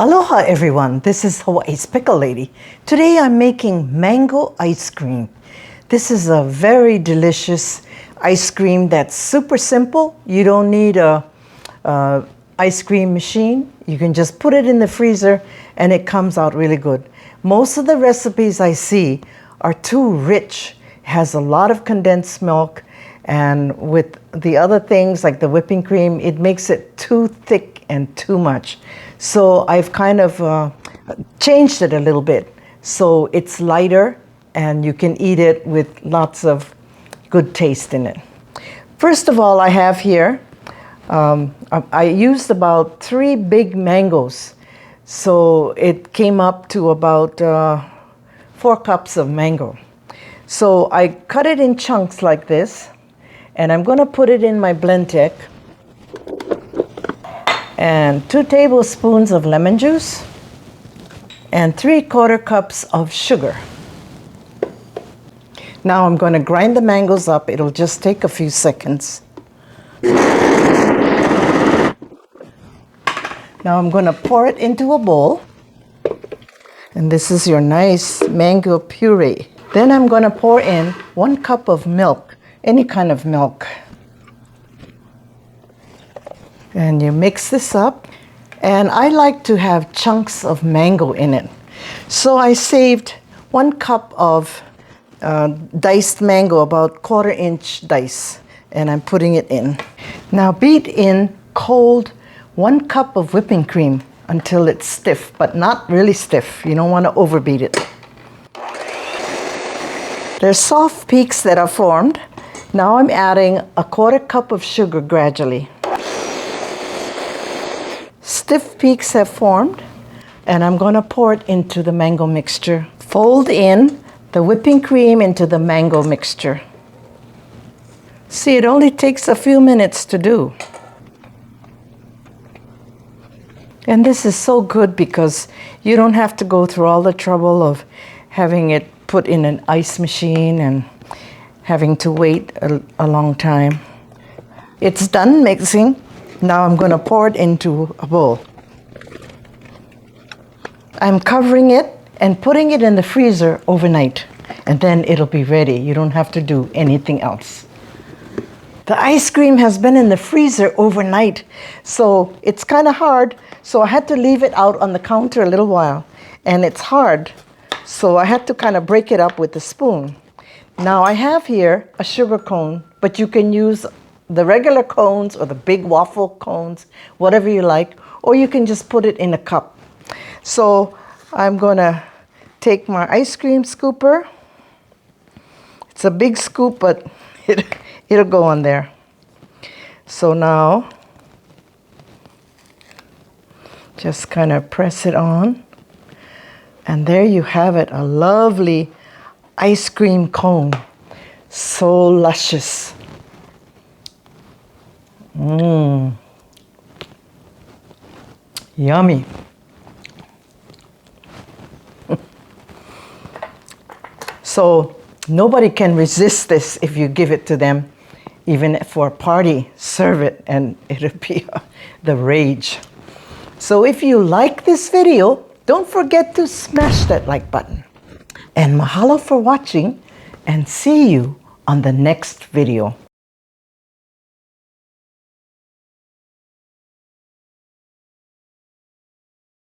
Aloha everyone, this is Hawaii's Pickle Lady. Today I'm making mango ice cream. This is a very delicious ice cream that's super simple. You don't need a ice cream machine. You can just put it in the freezer and it comes out really good. Most of the recipes I see are too rich. It has a lot of condensed milk, and with the other things like the whipping cream, it makes it too thick and too much. So I've kind of changed it a little bit so it's lighter and you can eat it with lots of good taste in it. First of all, I have here, I used about 3 big mangoes. So it came up to about 4 cups of mango. So I cut it in chunks like this, and I'm going to put it in my Blendtec. And 2 tablespoons of lemon juice and 3/4 cups of sugar. Now I'm going to grind the mangoes up. It'll just take a few seconds. Now I'm going to pour it into a bowl. And this is your nice mango puree. Then I'm going to pour in 1 cup of milk, any kind of milk. And you mix this up. And I like to have chunks of mango in it. So I saved 1 cup of diced mango, about 1/4 inch dice. And I'm putting it in. Now beat in cold 1 cup of whipping cream until it's stiff, but not really stiff. You don't want to overbeat it. There's soft peaks that are formed. Now I'm adding 1/4 cup of sugar gradually. Stiff peaks have formed, and I'm going to pour it into the mango mixture. Fold in the whipping cream into the mango mixture. See, it only takes a few minutes to do. And this is so good because you don't have to go through all the trouble of having it put in an ice machine and having to wait a long time. It's done mixing. Now I'm going to pour it into a bowl. I'm covering it and putting it in the freezer overnight, and then it'll be ready. You don't have to do anything else. The ice cream has been in the freezer overnight, so it's kind of hard. So I had to leave it out on the counter a little while, and it's hard. So I had to kind of break it up with a spoon. Now I have here a sugar cone, but you can use the regular cones or the big waffle cones, whatever you like, or you can just put it in a cup. So I'm going to take my ice cream scooper. It's a big scoop, but it'll go on there. So now just kind of press it on. And there you have it, a lovely ice cream cone. So luscious. Mmm. Yummy. So nobody can resist this if you give it to them. Even for a party, serve it and it'll be the rage. So if you like this video, don't forget to smash that like button. And mahalo for watching, and see you on the next video.